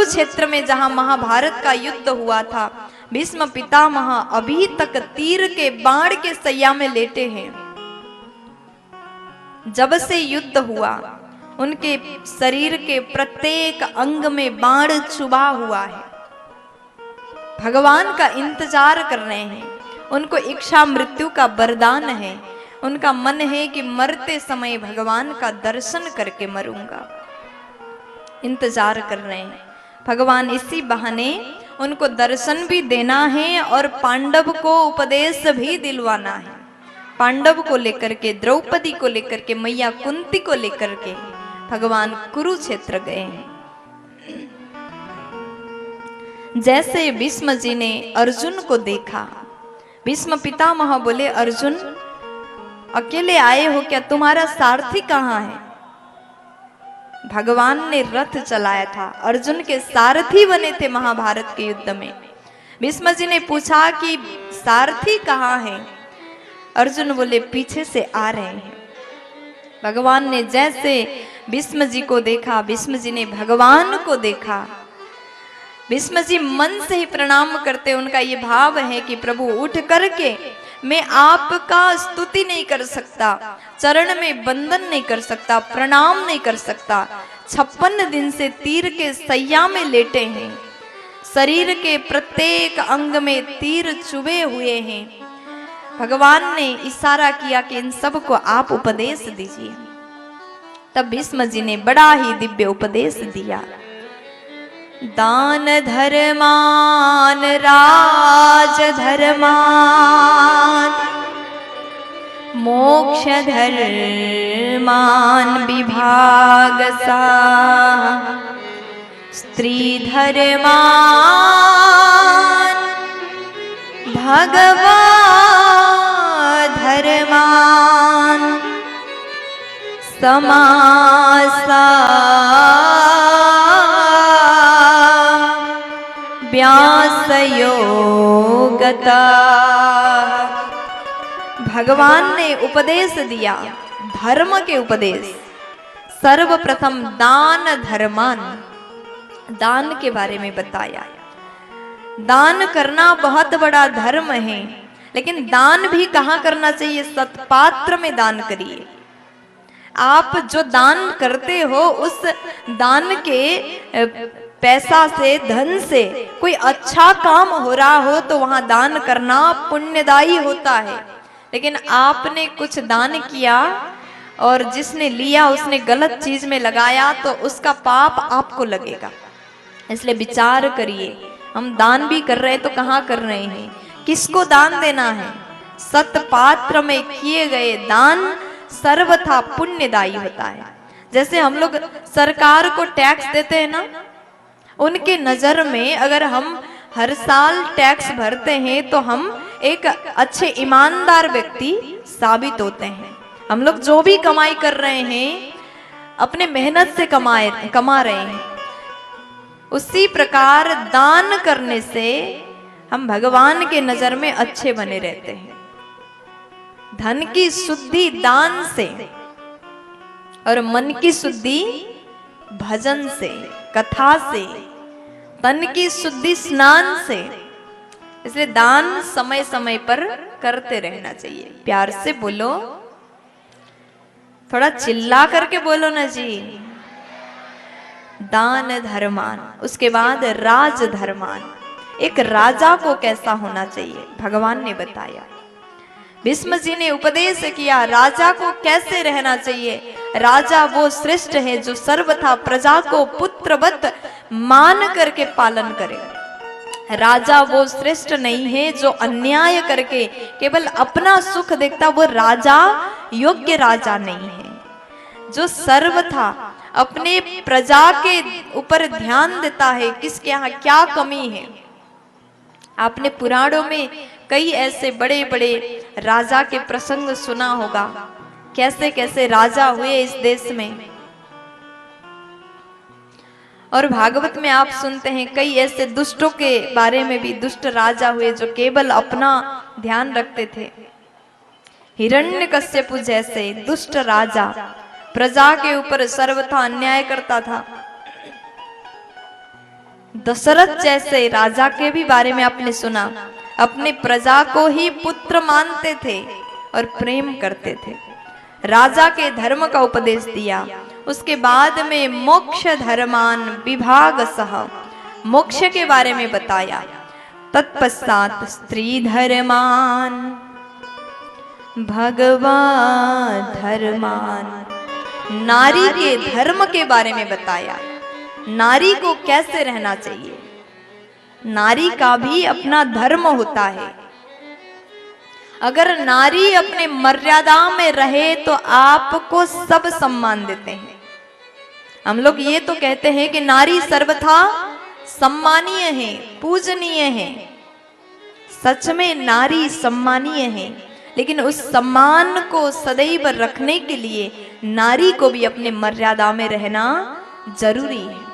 कुरुक्षेत्र में जहां महाभारत का युद्ध हुआ था, भीष्म पितामह अभी तक तीर के बाण के सैया में लेटे हैं। जब से युद्ध हुआ उनके शरीर के प्रत्येक अंग में बाण चुभा हुआ है। भगवान का इंतजार कर रहे हैं। उनको इच्छा मृत्यु का वरदान है। उनका मन है कि मरते समय भगवान का दर्शन करके मरूंगा। इंतजार कर रहे हैं। भगवान इसी बहाने उनको दर्शन भी देना है और पांडव को उपदेश भी दिलवाना है। पांडव को लेकर के, द्रौपदी को लेकर के, मैया कुंती को लेकर के भगवान कुरुक्षेत्र गए हैं। जैसे भीष्म जी ने अर्जुन को देखा, भीष्म पितामह बोले, अर्जुन अकेले आए हो क्या? तुम्हारा सारथी कहाँ है? भगवान ने रथ चलाया था, अर्जुन के सारथी बने थे महाभारत के युद्ध में। भीष्म जी ने पूछा कि सारथी कहाँ है? अर्जुन बोले, पीछे से आ रहे हैं। भगवान ने जैसे भीष्म जी को देखा, भीष्म जी ने भगवान को देखा। भीष्म जी मन से ही प्रणाम करते। उनका ये भाव है कि प्रभु उठ करके मैं आपका स्तुति नहीं कर सकता, चरण में बंदन नहीं कर सकता, प्रणाम नहीं कर सकता। 56 दिन से तीर के सैया में लेटे हैं। शरीर के प्रत्येक अंग में तीर चुभे हुए हैं। भगवान ने इशारा किया कि इन सब को आप उपदेश दीजिए। तब भीष्म जी ने बड़ा ही दिव्य उपदेश दिया। दान धर्मान राज धर्मान मोक्ष धर्मान विभागसा स्त्री धर्मान भगवा धर्मान समासा व्यासयोगता। भगवान ने उपदेश दिया, धर्म के उपदेश। सर्वप्रथम दान धर्मान, दान के बारे में बताया। दान करना बहुत बड़ा धर्म है, लेकिन दान भी कहाँ करना चाहिए? सत्पात्र में दान करिए। आप जो दान करते हो उस दान के पैसा से, धन से कोई अच्छा काम हो रहा हो तो वहां दान करना पुण्यदायी होता है। लेकिन आपने कुछ दान किया और जिसने लिया उसने गलत चीज में लगाया तो उसका पाप आपको लगेगा। इसलिए विचार करिए, हम दान भी कर रहे हैं तो कहाँ कर रहे हैं, किसको दान देना है? सत्पात्र में किए गए दान सर्वथा पुण्यदायी होता है। जैसे हम लोग सरकार को टैक्स देते हैं ना, उनके नजर में अगर हम हर साल टैक्स भरते हैं तो हम एक अच्छे ईमानदार व्यक्ति साबित होते हैं। हम लोग जो भी कमाई कर रहे हैं अपने मेहनत से कमा रहे हैं। उसी प्रकार दान करने से हम भगवान के नजर में अच्छे बने रहते हैं। धन की शुद्धि दान से और मन की शुद्धि भजन से, कथा से, तन की शुद्धि स्नान से। इसलिए दान समय समय पर करते रहना चाहिए। प्यार से बोलो, थोड़ा चिल्ला करके बोलो ना जी। दान धर्मान, उसके बाद राज धर्मान। एक राजा को कैसा होना चाहिए भगवान ने बताया। भीष्म जी ने उपदेश किया राजा को कैसे रहना चाहिए। राजा वो श्रेष्ठ है जो सर्वथा प्रजा को पुत्रवत मान करके पालन करे। राजा वो श्रेष्ठ नहीं है जो अन्याय करके केवल अपना सुख देखता, वो राजा योग्य राजा नहीं है। जो सर्वथा अपने प्रजा के ऊपर ध्यान देता है, किसके यहाँ क्या कमी है। आपने पुराणों में कई ऐसे बड़े बड़े राजा के प्रसंग सुना होगा, कैसे कैसे राजा हुए इस देश में। और भागवत में आप सुनते हैं कई ऐसे दुष्टों के बारे में भी, दुष्ट राजा हुए जो केवल अपना ध्यान रखते थे। हिरण्यकश्यप जैसे दुष्ट राजा प्रजा के ऊपर सर्वथा अन्याय करता था। दशरथ जैसे राजा के भी बारे में आपने सुना, अपने प्रजा को ही पुत्र मानते थे और प्रेम करते थे। राजा के धर्म का उपदेश दिया। उसके बाद में मोक्ष धर्मान विभाग सह, मोक्ष के बारे में बताया। तत्पश्चात स्त्री धर्मान भगवान धर्मान, नारी के धर्म के बारे में बताया। नारी को कैसे रहना चाहिए, नारी का भी अपना धर्म होता है। अगर नारी अपने मर्यादा में रहे तो आपको सब सम्मान देते हैं। हम लोग ये तो कहते हैं कि नारी सर्वथा सम्मानीय है, पूजनीय है। सच में नारी सम्मानीय है, लेकिन उस सम्मान को सदैव रखने के लिए नारी को भी अपने मर्यादा में रहना जरूरी है।